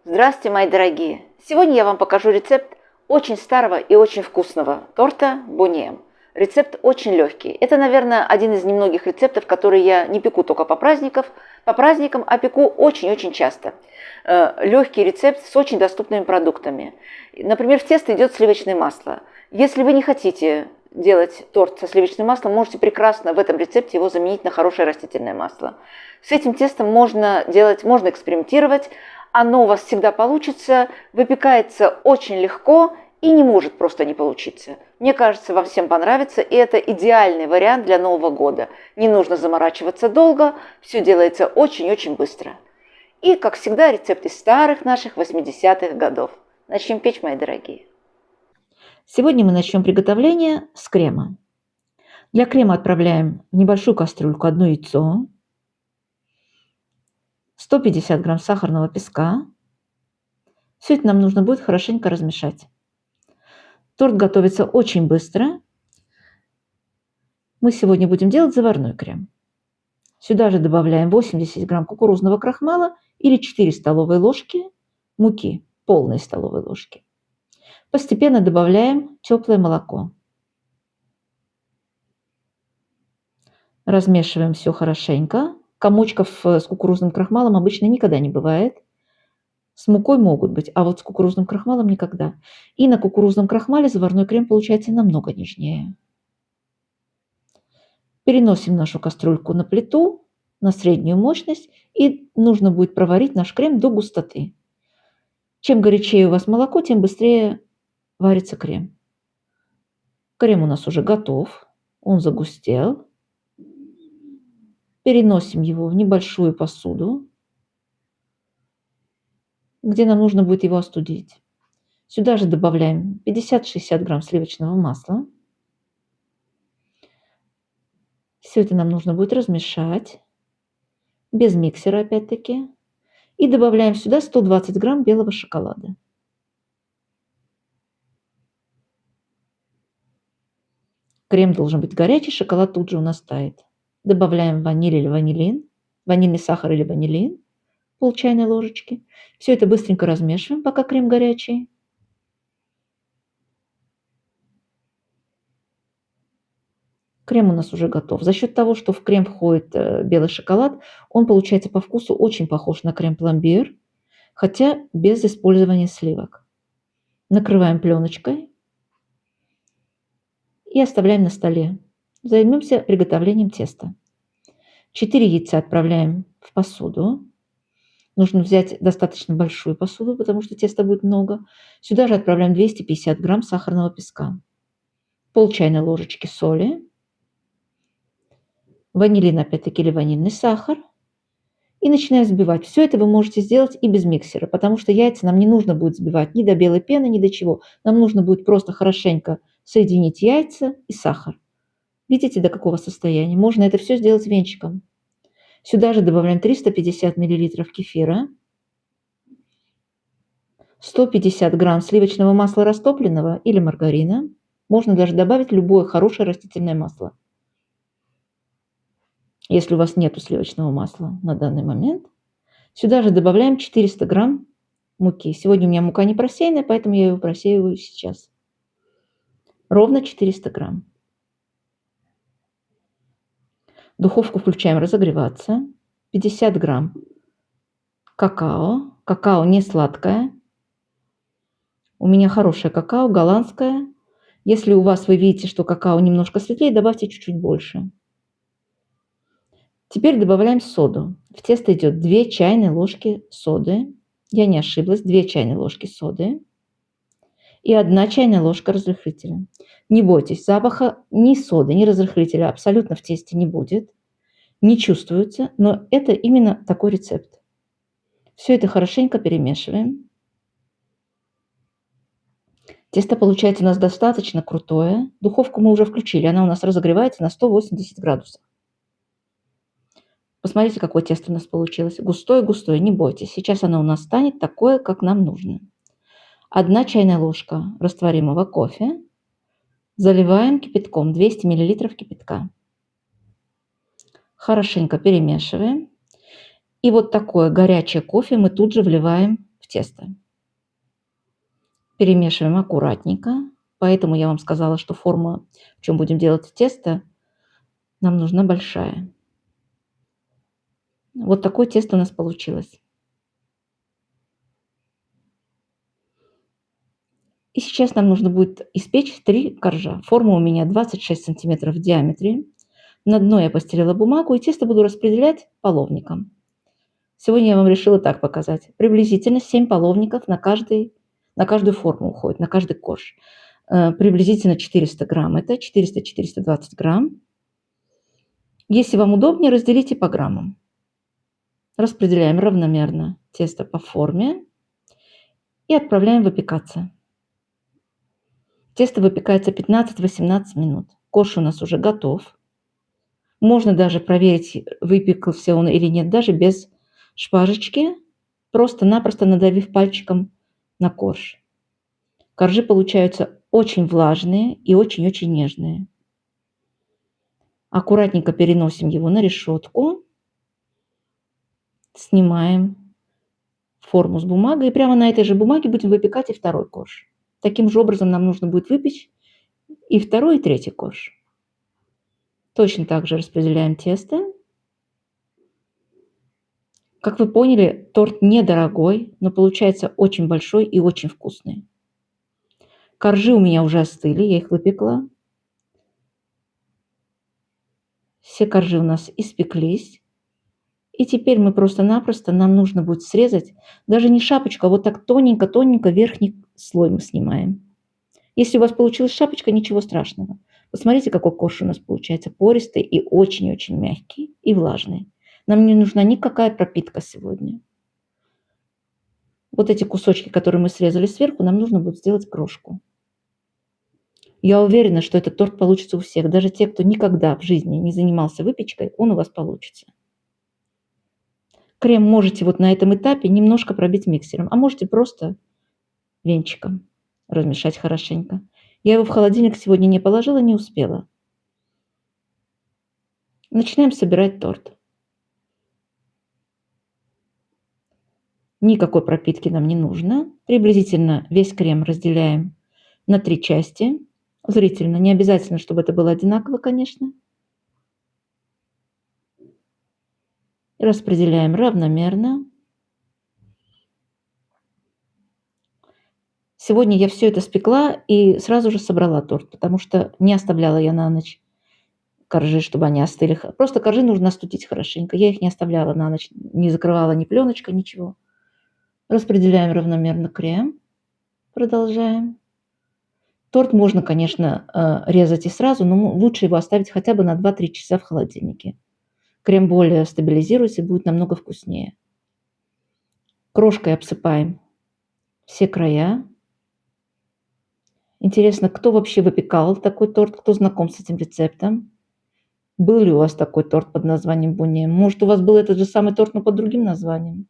Здравствуйте, мои дорогие! Сегодня я вам покажу рецепт очень старого и очень вкусного торта буньен. Рецепт очень легкий. Это, наверное, один из немногих рецептов, которые я не пеку только по праздникам, а пеку очень-очень часто. Легкий рецепт с очень доступными продуктами. Например, в тесто идет сливочное масло. Если вы не хотите делать торт со сливочным маслом, можете прекрасно в этом рецепте его заменить на хорошее растительное масло. С этим тестом можно экспериментировать. Оно у вас всегда получится, выпекается очень легко и не может просто не получиться. Мне кажется, вам всем понравится, и это идеальный вариант для Нового года. Не нужно заморачиваться долго, все делается очень-очень быстро. И, как всегда, рецепт из старых наших 80-х годов. Начнем печь, мои дорогие. Сегодня мы начнем приготовление с крема. Для крема отправляем в небольшую кастрюльку 1 яйцо, 150 грамм сахарного песка. Все это нам нужно будет хорошенько размешать. Торт готовится очень быстро. Мы сегодня будем делать заварной крем. Сюда же добавляем 80 грамм кукурузного крахмала или 4 столовые ложки муки, полные столовые ложки. Постепенно добавляем теплое молоко. Размешиваем все хорошенько. Комочков с кукурузным крахмалом обычно никогда не бывает. С мукой могут быть, а вот с кукурузным крахмалом никогда. И на кукурузном крахмале заварной крем получается намного нежнее. Переносим нашу кастрюльку на плиту, на среднюю мощность, и нужно будет проварить наш крем до густоты. Чем горячее у вас молоко, тем быстрее варится крем. Крем у нас уже готов, он загустел. Переносим его в небольшую посуду, где нам нужно будет его остудить. Сюда же добавляем 50-60 грамм сливочного масла. Все это нам нужно будет размешать, без миксера опять-таки. И добавляем сюда 120 грамм белого шоколада. Крем должен быть горячий, шоколад тут же у нас тает. Добавляем ваниль или ванилин, ванильный сахар или ванилин, пол чайной ложечки. Все это быстренько размешиваем, пока крем горячий. Крем у нас уже готов. За счет того, что в крем входит белый шоколад, он получается по вкусу очень похож на крем-пломбир, хотя без использования сливок. Накрываем пленочкой и оставляем на столе. Займемся приготовлением теста. 4 яйца отправляем в посуду. Нужно взять достаточно большую посуду, потому что теста будет много. Сюда же отправляем 250 грамм сахарного песка, пол чайной ложечки соли, ванилин опять-таки или ванильный сахар. И начинаем взбивать. Все это вы можете сделать и без миксера, потому что яйца нам не нужно будет взбивать ни до белой пены, ни до чего. Нам нужно будет просто хорошенько соединить яйца и сахар. Видите, до какого состояния? Можно это все сделать венчиком. Сюда же добавляем 350 мл кефира, 150 грамм сливочного масла растопленного или маргарина. Можно даже добавить любое хорошее растительное масло. Если у вас нет сливочного масла на данный момент, сюда же добавляем 400 грамм муки. Сегодня у меня мука не просеянная, поэтому я ее просеиваю сейчас. Ровно 400 грамм. Духовку включаем разогреваться. 50 грамм какао. Какао не сладкое. У меня хорошее какао, голландское. Если у вас вы видите, что какао немножко светлее, добавьте чуть-чуть больше. Теперь добавляем соду. В тесто идет 2 чайные ложки соды. Я не ошиблась, 2 чайные ложки соды и 1 чайная ложка разрыхлителя. Не бойтесь, запаха ни соды, ни разрыхлителя абсолютно в тесте не будет. Не чувствуется, но это именно такой рецепт. Все это хорошенько перемешиваем. Тесто получается у нас достаточно крутое. Духовку мы уже включили, она у нас разогревается на 180 градусов. Посмотрите, какое тесто у нас получилось. Густое-густое, не бойтесь. Сейчас оно у нас станет такое, как нам нужно. 1 чайная ложка растворимого кофе. Заливаем кипятком, 200 мл кипятка. Хорошенько перемешиваем. И вот такое горячее кофе мы тут же вливаем в тесто. Перемешиваем аккуратненько. Поэтому я вам сказала, что форма, в чем будем делать тесто, нам нужна большая. Вот такое тесто у нас получилось. И сейчас нам нужно будет испечь 3 коржа. Форма у меня 26 сантиметров в диаметре. На дно я постелила бумагу, и тесто буду распределять половником. Сегодня я вам решила так показать. Приблизительно 7 половников на каждую форму уходит, на каждый корж. Приблизительно 400 грамм. Это 400-420 грамм. Если вам удобнее, разделите по граммам. Распределяем равномерно тесто по форме и отправляем выпекаться. Тесто выпекается 15-18 минут. Корж у нас уже готов. Можно даже проверить, выпекался он или нет, даже без шпажечки, просто-напросто надавив пальчиком на корж. Коржи получаются очень влажные и очень-очень нежные. Аккуратненько переносим его на решетку, снимаем форму с бумагой, и прямо на этой же бумаге будем выпекать и второй корж. Таким же образом нам нужно будет выпечь и второй, и третий корж. Точно так же распределяем тесто. Как вы поняли, торт недорогой, но получается очень большой и очень вкусный. Коржи у меня уже остыли, я их выпекла. Все коржи у нас испеклись. И теперь мы просто-напросто, нам нужно будет срезать, даже не шапочку, а вот так тоненько-тоненько верхний слой мы снимаем. Если у вас получилась шапочка, ничего страшного. Посмотрите, какой корж у нас получается пористый и очень-очень мягкий и влажный. Нам не нужна никакая пропитка сегодня. Вот эти кусочки, которые мы срезали сверху, нам нужно будет сделать крошку. Я уверена, что этот торт получится у всех. Даже те, кто никогда в жизни не занимался выпечкой, он у вас получится. Крем можете вот на этом этапе немножко пробить миксером, а можете просто венчиком размешать хорошенько. Я его в холодильник сегодня не положила, не успела. Начинаем собирать торт. Никакой пропитки нам не нужно. Приблизительно весь крем разделяем на 3 части. Зрительно, не обязательно, чтобы это было одинаково, конечно. Распределяем равномерно. Сегодня я все это спекла и сразу же собрала торт, потому что не оставляла я на ночь коржи, чтобы они остыли. Просто коржи нужно остудить хорошенько. Я их не оставляла на ночь, не закрывала ни пленочкой, ничего. Распределяем равномерно крем. Продолжаем. Торт можно, конечно, резать и сразу, но лучше его оставить хотя бы на 2-3 часа в холодильнике. Крем более стабилизируется и будет намного вкуснее. Крошкой обсыпаем все края. Интересно, кто вообще выпекал такой торт, кто знаком с этим рецептом? Был ли у вас такой торт под названием буне? Может, у вас был этот же самый торт, но под другим названием?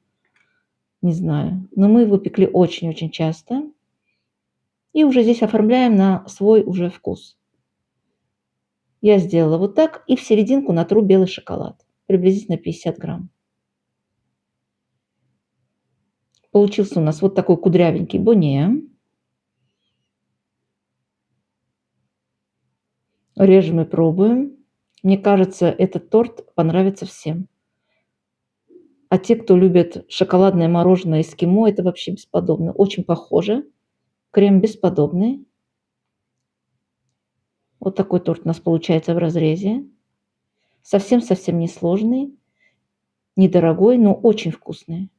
Не знаю. Но мы его пекли очень-очень часто. И уже здесь оформляем на свой уже вкус. Я сделала вот так, и в серединку натру белый шоколад. Приблизительно 50 грамм. Получился у нас вот такой кудрявенький буне. Режем и пробуем. Мне кажется, этот торт понравится всем. А те, кто любит шоколадное мороженое эскимо, это вообще бесподобно. Очень похоже. Крем бесподобный. Вот такой торт у нас получается в разрезе. Совсем-совсем несложный, недорогой, но очень вкусный.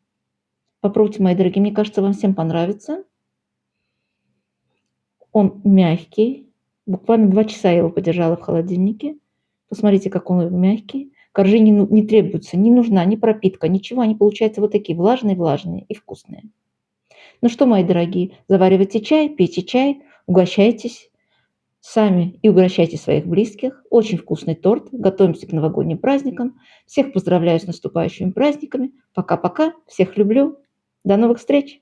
Попробуйте, мои дорогие, мне кажется, вам всем понравится. Он мягкий. Буквально 2 часа я его подержала в холодильнике. Посмотрите, как он мягкий. Коржи не требуется, не нужна ни пропитка, ничего. Они получаются вот такие влажные-влажные и вкусные. Ну что, мои дорогие, заваривайте чай, пейте чай, угощайтесь сами и угощайте своих близких. Очень вкусный торт. Готовимся к новогодним праздникам. Всех поздравляю с наступающими праздниками. Пока-пока. Всех люблю. До новых встреч!